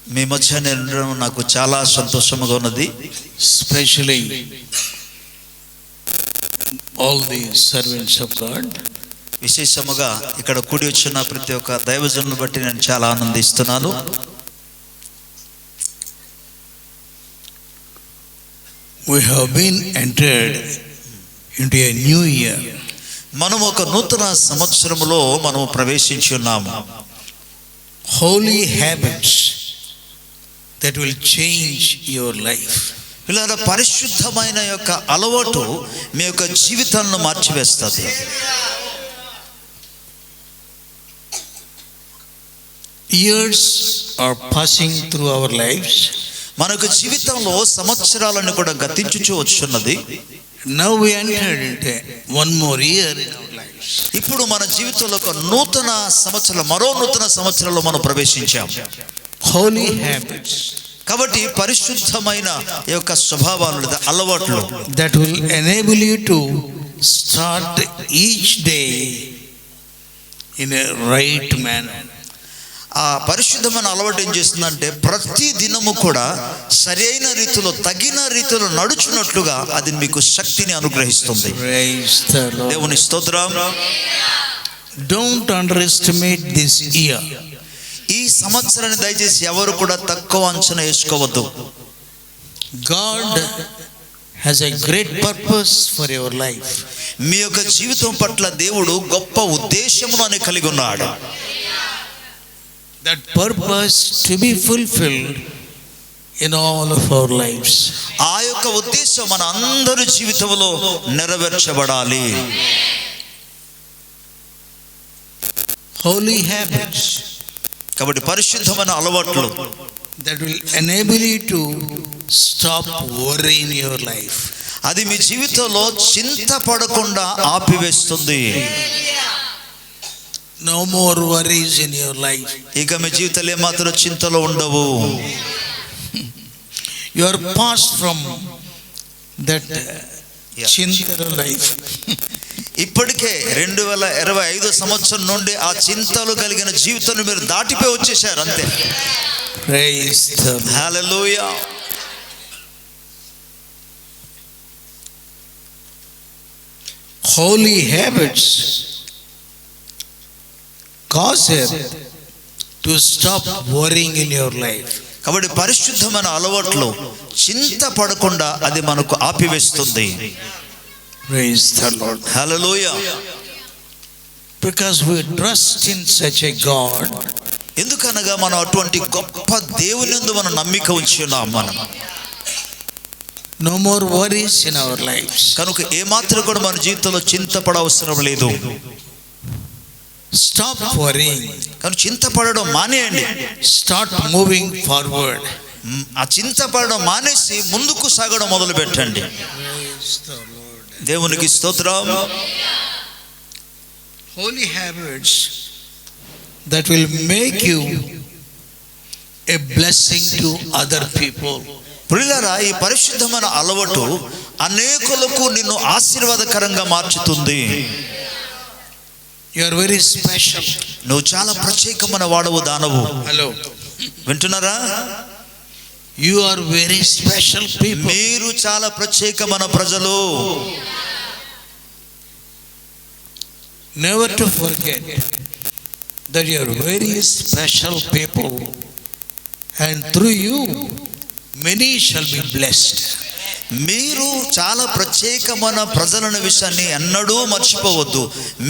మీ మధ్య నేను నాకు చాలా సంతోషంగా ఉన్నది. Especially all the servants of God. విశేషముగా ఇక్కడ కూడి వచ్చిన ప్రతి ఒక్క దైవజనుని బట్టి నేను చాలా ఆనందిస్తున్నాను. We have been entered into a new year. మనం ఒక నూతన సంవత్సరములో మనం ప్రవేశించి ఉన్నాము. Holy habits that will change your life. ఇలా పరిశుద్ధమైన యొక్క అలవాటు మీ యొక్క జీవితాలను మార్చివేస్తుంది. Years are passing through our lives. మనకు జీవితంలో సంవత్సరాలను కూడా గతించుచూ వచ్చున్నది. Now we entered into one more year in our lives. ఇప్పుడు మన జీవితంలో ఒక నూతన సంవత్సరం, మరో నూతన సంవత్సరంలో మనం ప్రవేశించాం. Holy habits. కాబట్టి పరిశుద్ధమైన ఈ యొక్క స్వభావాలు అలవాట్లు that will enable you to start each day in a right manner. ఆ పరిశుద్ధమైన అలవాటు ఏం చేస్తుందంటే ప్రతి దినము కూడా సరైన రీతిలో తగిన రీతిలో నడుచున్నట్లుగా అది మీకు శక్తిని అనుగ్రహిస్తుంది. దేవుని స్తోత్రం. Don't underestimate this year. ఈ సంవత్సరాన్ని దయచేసి ఎవరు కూడా తక్కువ అంచనా వేసుకోవద్దు. God has a great purpose for your life. మీ యొక్క జీవితం పట్ల దేవుడు గొప్ప ఉద్దేశమును కలిగి ఉన్నాడు. That purpose to be fulfilled in all of our lives. ఆ యొక్క ఉద్దేశం మన అందరి జీవితంలో నెరవేర్చబడాలి. Holy habits. కాబట్టి పరిశుద్ధమైన అలవాట్లు that will enable you to stop worrying in your life. అది మీ జీవితంలో చింత పడకుండా ఆపివేస్తుంది. No more worries in your life. ఇక మీ జీవితంలో ఏమాత్రం చింతలు ఉండవు. You are passed from that Chintala life. ఇప్పటికే 2025 సంవత్సరం నుండి ఆ చింతలు కలిగిన జీవితాన్ని మీరు దాటిపోయి వచ్చేసారు అంతే. Praise the Lord. Hallelujah. Holy habits cause you to stop worrying in your life. కాబట్టి పరిశుద్ధమైన అలవాట్లు చింత పడకుండా అది మనకు ఆపివేస్తుంది. Praise the Lord. Hallelujah. Because we trust in such a God. ఎందుకనగా మనం అటువంటి గొప్ప దేవుని యందు మనం నమ్మిక ఉంచి ఉన్నాం. మనం No more worries in our lives. కనుక ఏమాత్రం కూడా మన జీవితంలో చింతపడ అవసరం లేదు. Stop worrying. కానీ చింతపడడం మానేయండి. Start moving forward. ఆ చింతపడడం మానేసి ముందుకు సాగడం మొదలు పెట్టండి. దేవునికి స్తోత్రం. Holy habits that will make you a blessing to other people. ప్రియులారా, ఈ పరిశుద్ధమైన అలవాటు అనేకులకు నిన్ను ఆశీర్వాదకరంగా మార్చుతుంది. You are very special. నువ్వు చాలా ప్రత్యేకమైన వాడవు, దానవు. Hello. వింటున్నారా? You are very special people. మీరు చాలా ప్రత్యేకమైన ప్రజలు. Never to forget that you are very special people, and through you many shall be blessed. మీరు చాలా ప్రత్యేకమైన ప్రజలన్న విషయాన్ని ఎన్నడూ మర్చిపోవద్దు.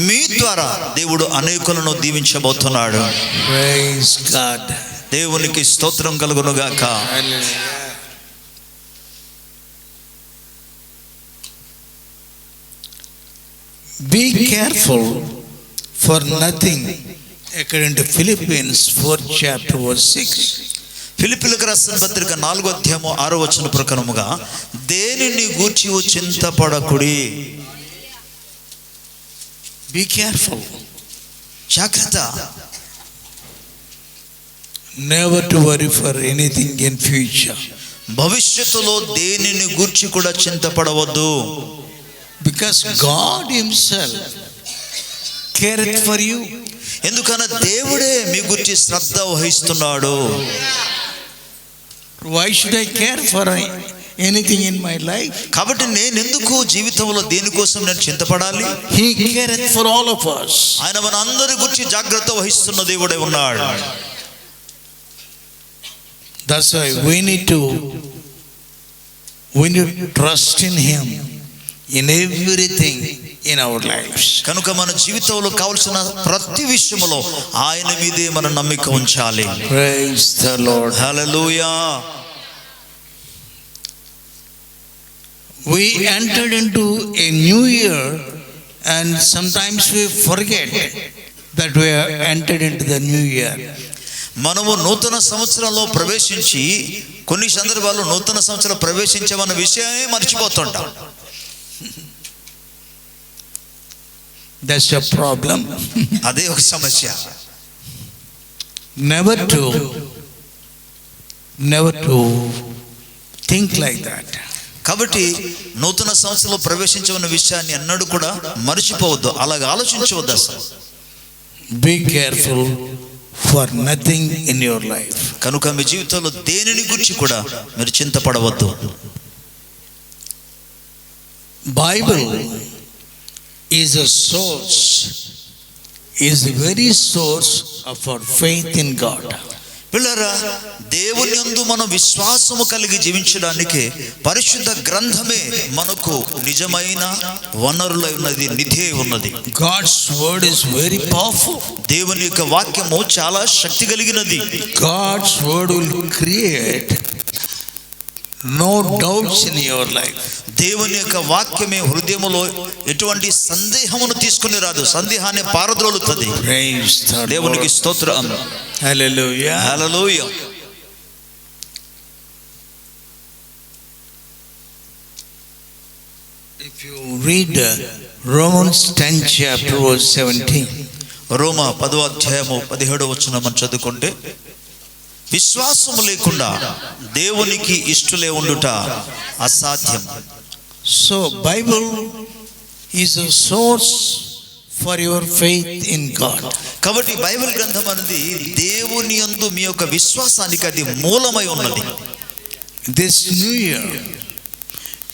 మీ ద్వారా దేవుడు అనేకులను దీవించబోతున్నాడు. Praise God. దేవునికి స్తోత్రం కలుగును గాక. Be careful for nothing, according to Philippians 4th chapter verse 6. ఫిలిప్పీయులకు రాసిన పత్రిక 4వ అధ్యాయము 6వ వచనం ప్రకారముగా దేనిని గూర్చి చింతపడకుడి. Be careful. జాగ్రత్త. Never to worry for anything in future. భవిష్యత్తులో దేనిని గూర్చి కూడా చింతపడవద్దు. Because God himself careth for you. ఎందుకన్నా దేవుడే మీ గురించి శ్రద్ధ వహిస్తున్నాడు. Why should I care for anything in my life? కాబట్టి నేను ఎందుకు జీవితంలో దేనికోసం నేను చింతపడాలి? He careth for all of us. ఆయన మన అందరి గురించి జాగ్రత్త వహిస్తున్న దేవుడే ఉన్నాడు. That's why we need to trust in Him in everything in our lives. కనుక మన జీవితంలో కావాల్సిన ప్రతి విషయంలో ఆయన మీదే మన నమ్మిక ఉంచాలి. Praise the Lord. Hallelujah. We entered into a new year and sometimes we forget that we have entered into the new year. మనము నూతన సంవత్సరంలో ప్రవేశించి కొన్ని సందర్భాల్లో నూతన సంవత్సరం ప్రవేశించామన్న విషయమే మర్చిపోతుంటాం. That's a problem. అదే ఒక సమస్య. Never to think like that. కాబట్టి నూతన సంవత్సరంలో ప్రవేశించమన్న విషయాన్ని ఎన్నడూ కూడా మర్చిపోవద్దు, అలాగ ఆలోచించవద్దు అసలు. Be careful for nothing in your life. కనుక మీ జీవితంలో దేనిని గురించి కూడా మీరు చింతపడవద్దు. Bible is a source, is the very source of our faith in God. పిల్లరా, దేవుని యందు మనం విశ్వాసము కలిగి జీవించడానికి పరిశుద్ధ గ్రంథమే మనకు నిజమైన వనరులై ఉన్నది, నిధి ఉన్నది. God's word is very powerful. దేవుని యొక్క వాక్యము చాలా శక్తి కలిగినది. God's word will create no doubts in your life. దేవుని యొక్క వాక్యమే హృదయములో ఎటువంటి సందేహమును తీసుకుని రాదు, సందేహాన్ని పారద్రోలుతుంది. Praise the Lord. దేవునికి స్తోత్రం. Hallelujah. Hallelujah. If you read Romans 10th chapter verse 17. రోమా 10వ అధ్యాయము 17వ వచనం మనం చదువుకుంటే, విశ్వాసము లేకుండా దేవునికి ఇష్టలే ఉండుట అసాధ్యం. So Bible is a source for your faith in God. కాబట్టి బైబిల్ గ్రంథం అనేది దేవుని యందు మీ యొక్క విశ్వాసానికి అది మూలమై ఉన్నది. This new year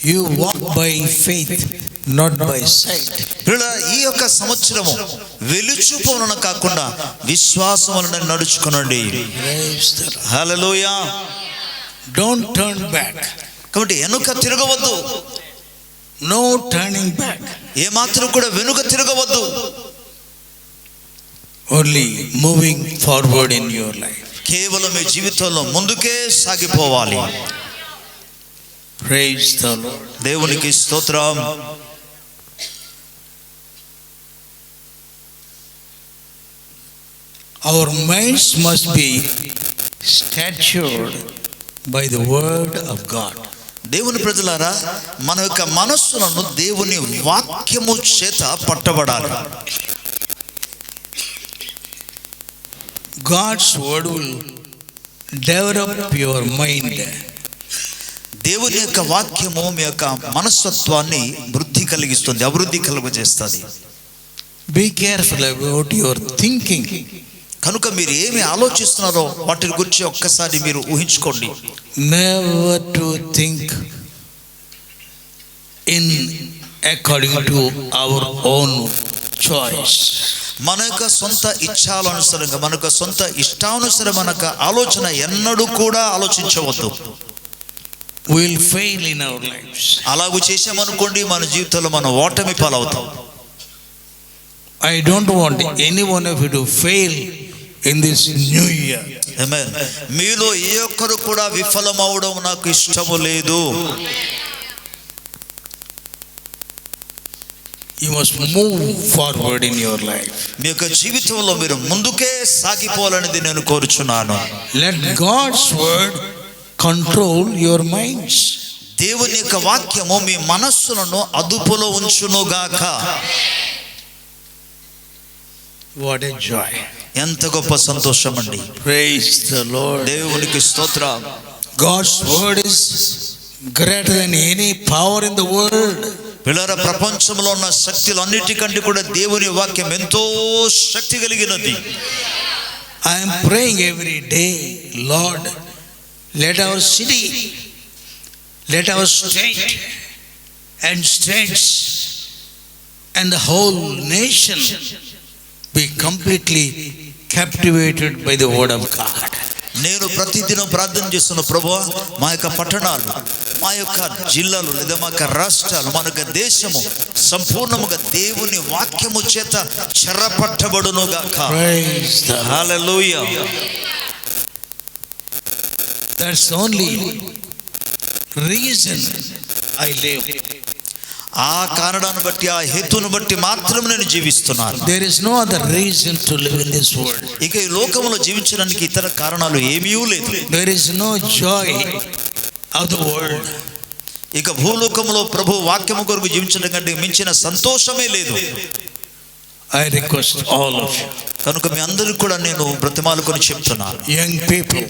you walk by faith, not by sight. ఈ యొక్క సంవత్సరము వెలుచూపు వలన కాకుండా విశ్వాసం వలన నడుచుకొనండి. హల్లెలూయా. Don't turn back. కాబట్టి వెనుక తిరగవద్దు. No turning back. ఏ మాత్రం కూడా వెనుక తిరగవద్దు. Only moving forward in your life. కేవలం మీ జీవితంలో ముందుకే సాగిపోవాలి. Praise the Lord. దేవునికి స్తోత్రం. Our minds must be statured by the word of God. దేవుని ప్రజలారా, మన యొక్క మనస్సులను దేవుని వాక్యము చేత పట్టబడాలి. God's word will develop your mind. దేవుని యొక్క వాక్యము మీ యొక్క మనస్తత్వాన్ని వృద్ధి కలిగిస్తుంది, అభివృద్ధి కలుగజేస్తుంది. Be careful about your thinking. కనుక మీరు ఏమి ఆలోచిస్తున్నారో వాటి గురించి ఒక్కసారి మీరు ఊహించుకోండి. Never to think in according to our own choice. మన యొక్క సొంత ఇచ్ఛానుసారంగా, మన యొక్క సొంత ఇష్టానుసారం మన యొక్క ఆలోచన ఎన్నడూ కూడా ఆలోచించవద్దు. We will fail in our lives. అలాగూ చేసామనుకోండి, మన జీవితంలో మనం ఓటమి పాలవుతాం. I don't want any one of you to fail in this new year. ఆమేన్. మీలో ఏ ఒక్కరు కూడా విఫలమవడం నాకు ఇష్టము లేదు. You must move forward in your life. మీ యొక్క జీవితంలో మీరు ముందుకే సాగిపోవాలనేది నేను కోరుచున్నాను. Let God's word control your minds. దేవుని యొక్క వాక్యము మీ మనస్సులను అదుపులో ఉంచునుగాక. What a joy. ఎంత గొప్ప సంతోషం అండి. Praise the Lord. దేవునికి స్తోత్రం. God's word is greater than any power in the world. పిల్లల ప్రపంచంలో ఉన్న శక్తులు అన్నిటికంటే కూడా దేవుని వాక్యం ఎంతో శక్తి కలిగినది. I am praying every day, Lord, let our city, let our state and states and the whole nation be completely captivated by the word of God. నేను ప్రతిదినం ప్రార్థన చేస్తున్న ప్రభువా, మా యొక్క పట్టణాలు, మా యొక్క జిల్లాలు లేదా మా యొక్క రాష్ట్రాలు, మన యొక్క దేశము సంపూర్ణముగా దేవుని వాక్యము చేత చెరపట్టబడును గాక. హల్లెలూయా. That's only reason I live. ఆ కారణాన్ని బట్టి, ఆ హేతును బట్టి మాత్రం నేను జీవిస్తున్నాను. There is no other reason to live in this world. ఇక ఈ లోకములో జీవించడానికి ఇతర కారణాలు ఏమీ లేదు. There is no joy of the world. ఇక భూలోకములో ప్రభు వాక్యము కొరకు జీవించడం కంటే మించిన సంతోషమే లేదు. I request all of you, కనుక మీ అందరికీ కూడా నేను బ్రతిమాలుకొని చెప్తున్నాను, young people,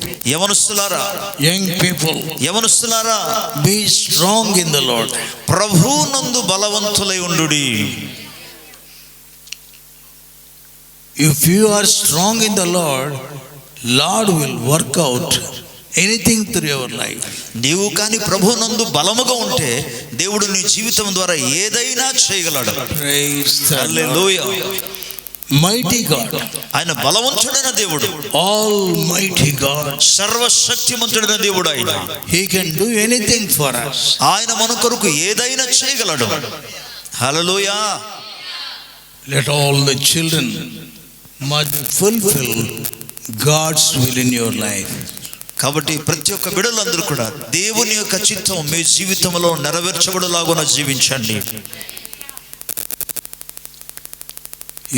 యవనస్తులారా, be strong in the Lord. ప్రభువునందు బలవంతులై ఉండుడి. If you are strong in the Lord, Lord will work out anything through your life. నీవు కానీ ప్రభువునందు బలముగా ఉంటే దేవుడు నీ జీవితం ద్వారా ఏదైనా చేయగలడు. Praise the hallelujah. mighty God, ఆయన బలవంతుడైన దేవుడు, almighty God, సర్వశక్తిమంతుడైన దేవుడు. ఆయన he can do anything for us. ఆయన మన కొరకు ఏదైనా చేయగలడు. హల్లెలూయా. Let all the children must fulfill God's will in your life. కాబట్టి ప్రతి ఒక్క బిడ్డలందరూ కూడా దేవుని యొక్క చిత్తం మీ జీవితంలో నెరవేర్చబడులాగున జీవించండి.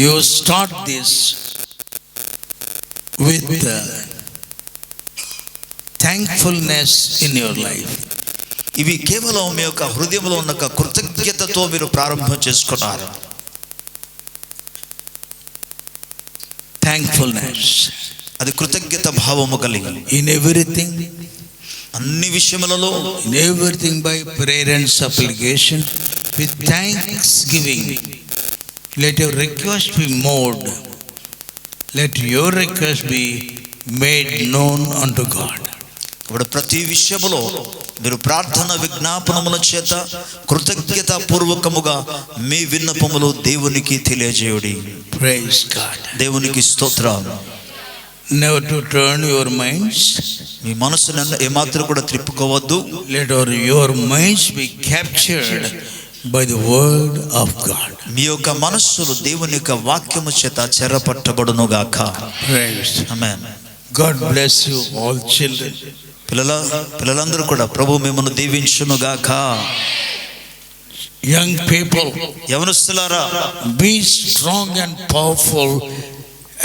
You start this with thankfulness in your life. ఇవి కేవలం మీ యొక్క హృదయంలో ఉన్న కృతజ్ఞతతో మీరు ప్రారంభం చేసుకున్నారు. Thankfulness. అది కృతజ్ఞత భావము కలిగి In everything, అన్ని విషయములలో, in everything by prayer and supplication with thanksgiving, let your request be made. Let your request be made known unto God. ఇప్పుడు ప్రతి విషయములో మీరు ప్రార్థన విజ్ఞాపనముల చేత కృతజ్ఞత పూర్వకముగా మీ విన్నపములు దేవునికి తెలియజేయుడి. Praise God. దేవునికి స్తోత్రం. Never to turn your minds. మీ మనసును ఏమాత్రం కూడా త్రిప్పుకోవద్దు. Let your minds be captured by the word of God. మీ యొక్క మనస్సులు దేవుని యొక్క వాక్యము చేత చెరపట్టబడును గాక. Praise. Amen. God bless you all children. పిల్లలందరూ కూడా ప్రభు మిమ్మల్ని దీవించును గాక. Young people, యవనస్తులారా, be strong and powerful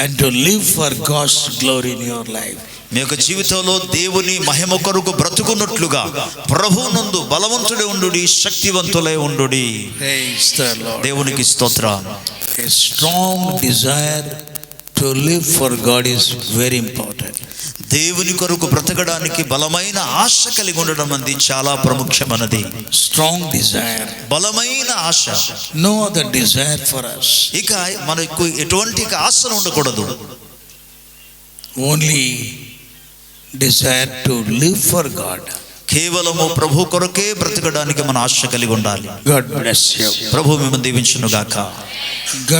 and to live for God's glory in your life. మీ యొక్క జీవితంలో దేవుని మహిమ కొరకు బ్రతుకున్నట్లుగా ప్రభువునందు బలవంతుడై ఉండుడి, శక్తివంతులై ఉండుడి. Praise the Lord. దేవునికి స్తోత్రం. A strong desire to live for God is very important. దేవుని కొరకు బ్రతకడానికి బలమైన ఆశ కలిగి ఉండడం అనేది చాలా ప్రాముఖ్యమైనది. Strong desire. బలమైన ఆశ. No other desire for us. ఇక మనకు ఎటువంటి ఆశలు ఉండకూడదు. Only desire to live for God. కేవలము ప్రభు కొరకే బ్రతకడానికి మన ఆశ కలిగి ఉండాలి. God bless you. ప్రభు మిమ్మల్ని దీవించును గాక. God